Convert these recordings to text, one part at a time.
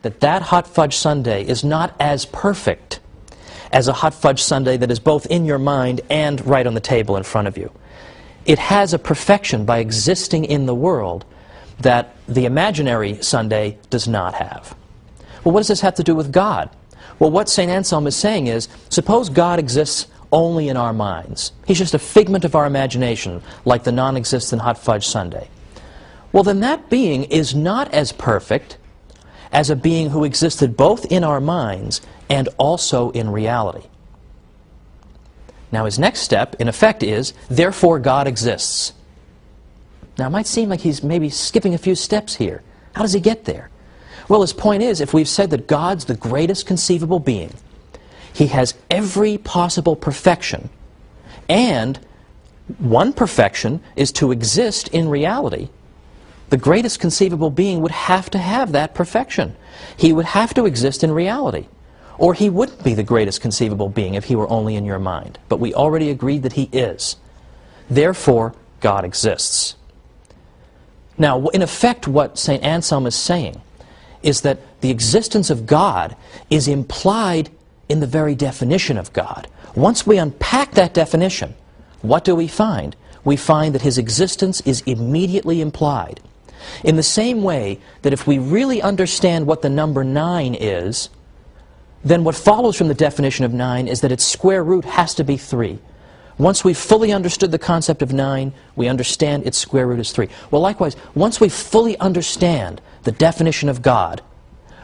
that that hot fudge sundae is not as perfect as a hot fudge sundae that is both in your mind and right on the table in front of you. It has a perfection by existing in the world that the imaginary sundae does not have. Well, what does this have to do with God? Well, what St. Anselm is saying is, suppose God exists only in our minds. He's just a figment of our imagination, like the non-existent hot fudge sundae. Well, then that being is not as perfect as a being who existed both in our minds and also in reality. Now his next step, in effect, is, therefore God exists. Now it might seem like he's maybe skipping a few steps here. How does he get there? Well, his point is, if we've said that God's the greatest conceivable being, he has every possible perfection, and one perfection is to exist in reality, the greatest conceivable being would have to have that perfection. He would have to exist in reality. Or he wouldn't be the greatest conceivable being if he were only in your mind. But we already agreed that he is. Therefore, God exists. Now, in effect, what St. Anselm is saying is that the existence of God is implied in the very definition of God. Once we unpack that definition, what do we find? We find that his existence is immediately implied. In the same way that if we really understand what the number 9 is, then what follows from the definition of 9 is that its square root has to be 3. Once we've fully understood the concept of 9, we understand its square root is 3. Well, likewise, once we fully understand the definition of God,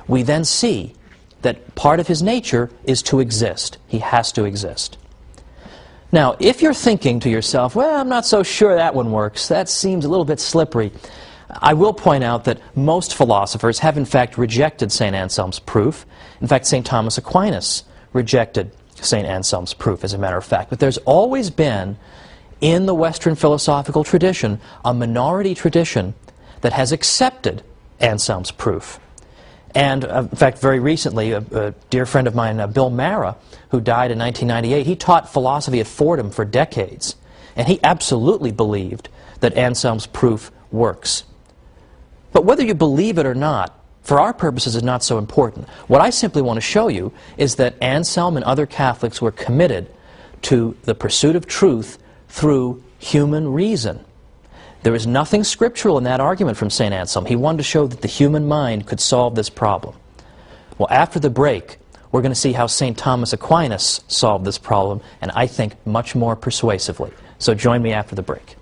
we then see that part of his nature is to exist. He has to exist. Now, if you're thinking to yourself, well, I'm not so sure that one works, that seems a little bit slippery, I will point out that most philosophers have in fact rejected St. Anselm's proof. In fact, St. Thomas Aquinas rejected St. Anselm's proof, as a matter of fact. But there's always been, in the Western philosophical tradition, a minority tradition that has accepted Anselm's proof. And, in fact, very recently, a dear friend of mine, Bill Mara, who died in 1998, he taught philosophy at Fordham for decades. And he absolutely believed that Anselm's proof works. But whether you believe it or not, for our purposes, is not so important. What I simply want to show you is that Anselm and other Catholics were committed to the pursuit of truth through human reason. There is nothing scriptural in that argument from St. Anselm. He wanted to show that the human mind could solve this problem. Well, after the break, we're going to see how St. Thomas Aquinas solved this problem, and I think much more persuasively. So join me after the break.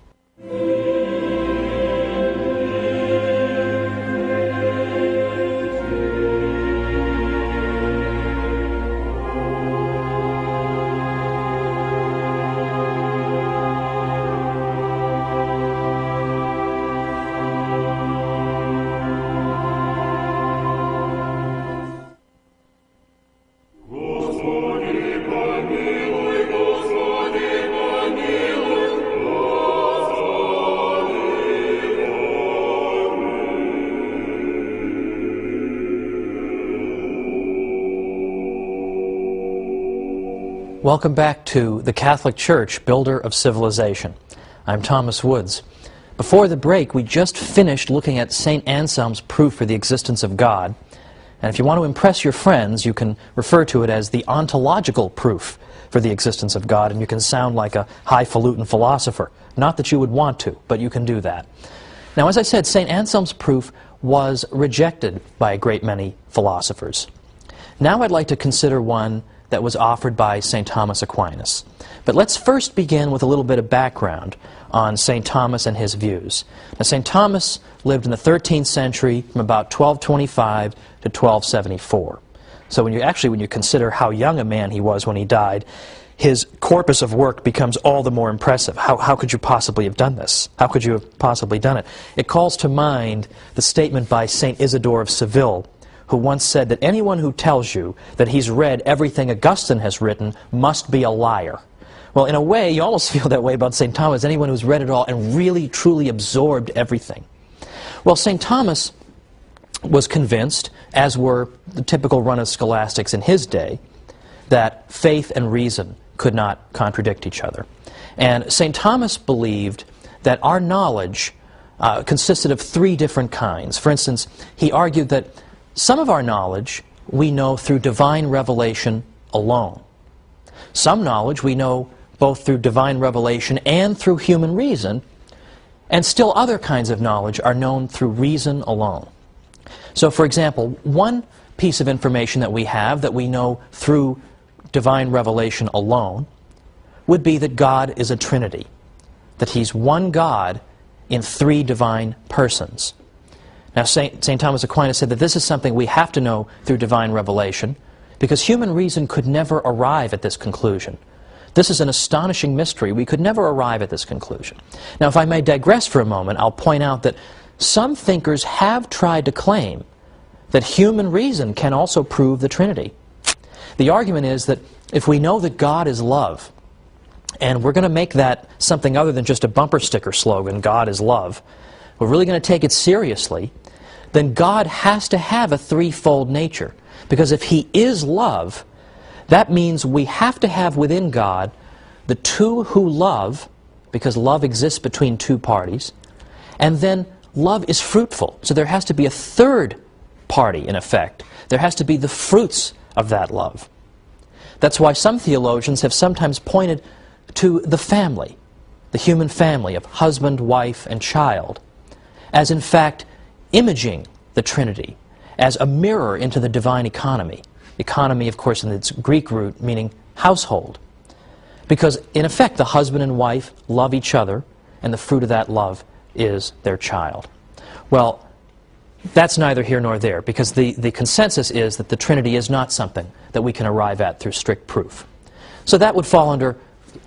Welcome back to the Catholic Church, Builder of Civilization. I'm Thomas Woods. Before the break, we just finished looking at St. Anselm's proof for the existence of God. And if you want to impress your friends, you can refer to it as the ontological proof for the existence of God, and you can sound like a highfalutin philosopher. Not that you would want to, but you can do that. Now, as I said, St. Anselm's proof was rejected by a great many philosophers. Now I'd like to consider one that was offered by St. Thomas Aquinas. But let's first begin with a little bit of background on St. Thomas and his views. Now, St. Thomas lived in the 13th century from about 1225 to 1274. So when you consider how young a man he was when he died, his corpus of work becomes all the more impressive. How could you possibly have done this? How could you have possibly done it? It calls to mind the statement by St. Isidore of Seville, who once said that anyone who tells you that he's read everything Augustine has written must be a liar. Well, in a way, you almost feel that way about St. Thomas, anyone who's read it all and really, truly absorbed everything. Well, St. Thomas was convinced, as were the typical run of scholastics in his day, that faith and reason could not contradict each other. And St. Thomas believed that our knowledge consisted of 3 different kinds. For instance, he argued that Some of our knowledge we know through divine revelation alone. Some knowledge we know both through divine revelation and through human reason, and still other kinds of knowledge are known through reason alone. So, for example, one piece of information that we have that we know through divine revelation alone would be that God is a Trinity, that He's one God in three divine persons. Now, St. Thomas Aquinas said that this is something we have to know through divine revelation because human reason could never arrive at this conclusion. This is an astonishing mystery. We could never arrive at this conclusion. Now, if I may digress for a moment, I'll point out that some thinkers have tried to claim that human reason can also prove the Trinity. The argument is that if we know that God is love, and we're going to make that something other than just a bumper sticker slogan, God is love, we're really going to take it seriously, then God has to have a threefold nature. Because if He is love, that means we have to have within God the two who love, because love exists between two parties, and then love is fruitful. So there has to be a third party, in effect. There has to be the fruits of that love. That's why some theologians have sometimes pointed to the family, the human family of husband, wife, and child, as in fact imaging the Trinity, as a mirror into the divine economy. Economy, of course, in its Greek root, meaning household. Because, in effect, the husband and wife love each other, and the fruit of that love is their child. Well, that's neither here nor there, because the consensus is that the Trinity is not something that we can arrive at through strict proof. So that would fall under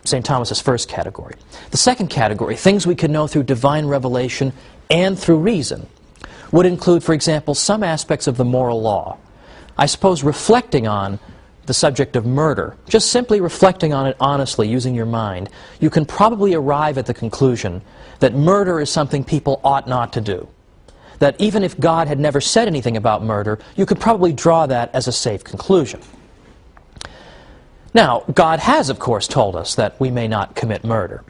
St. Thomas's first category. The second category, things we can know through divine revelation and through reason, would include, for example, some aspects of the moral law. I suppose reflecting on the subject of murder, just simply reflecting on it honestly, using your mind, you can probably arrive at the conclusion that murder is something people ought not to do. That even if God had never said anything about murder, you could probably draw that as a safe conclusion. Now, God has, of course, told us that we may not commit murder.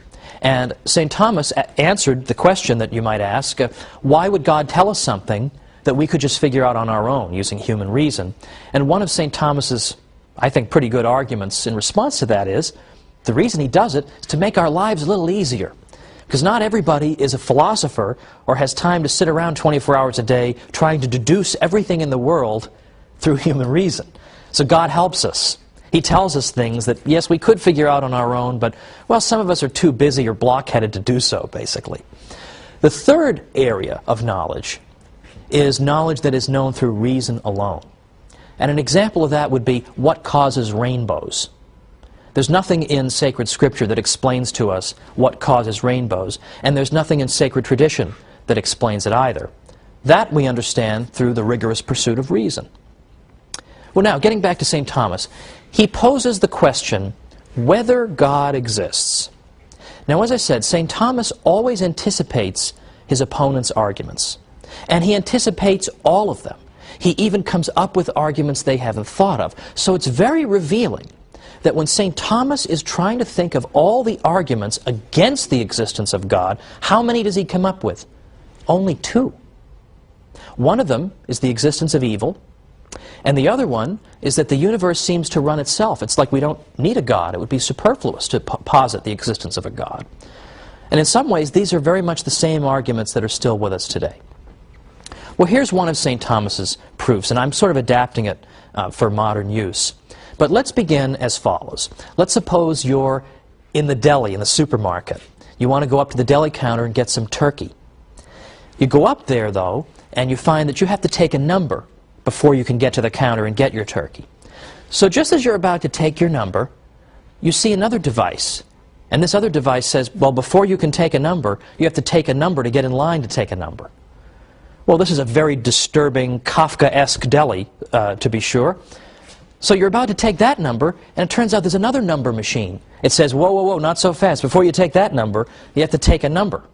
And St. Thomas answered the question that you might ask, why would God tell us something that we could just figure out on our own using human reason? And one of St. Thomas's, I think, pretty good arguments in response to that is, the reason he does it is to make our lives a little easier. Because not everybody is a philosopher or has time to sit around 24 hours a day trying to deduce everything in the world through human reason. So God helps us. He tells us things that, yes, we could figure out on our own, but, well, some of us are too busy or blockheaded to do so, basically. The third area of knowledge is knowledge that is known through reason alone. And an example of that would be what causes rainbows. There's nothing in sacred scripture that explains to us what causes rainbows, and there's nothing in sacred tradition that explains it either. That we understand through the rigorous pursuit of reason. Well, now, getting back to St. Thomas, he poses the question whether God exists. Now, as I said, St. Thomas always anticipates his opponent's arguments, and he anticipates all of them. He even comes up with arguments they haven't thought of. So it's very revealing that when St. Thomas is trying to think of all the arguments against the existence of God, how many does he come up with? Only two. One of them is the existence of evil, and the other one is that the universe seems to run itself. It's like we don't need a God. It would be superfluous to posit the existence of a God. And in some ways, these are very much the same arguments that are still with us today. Well, here's one of St. Thomas's proofs, and I'm sort of adapting it for modern use. But let's begin as follows. Let's suppose you're in the deli, in the supermarket. You want to go up to the deli counter and get some turkey. You go up there, though, and you find that you have to take a number before you can get to the counter and get your turkey. So just as you're about to take your number, you see another device. And this other device says, well, before you can take a number, you have to take a number to get in line to take a number. Well, this is a very disturbing, Kafka-esque deli, to be sure. So you're about to take that number, and it turns out there's another number machine. It says, whoa, whoa, whoa, not so fast. Before you take that number, you have to take a number.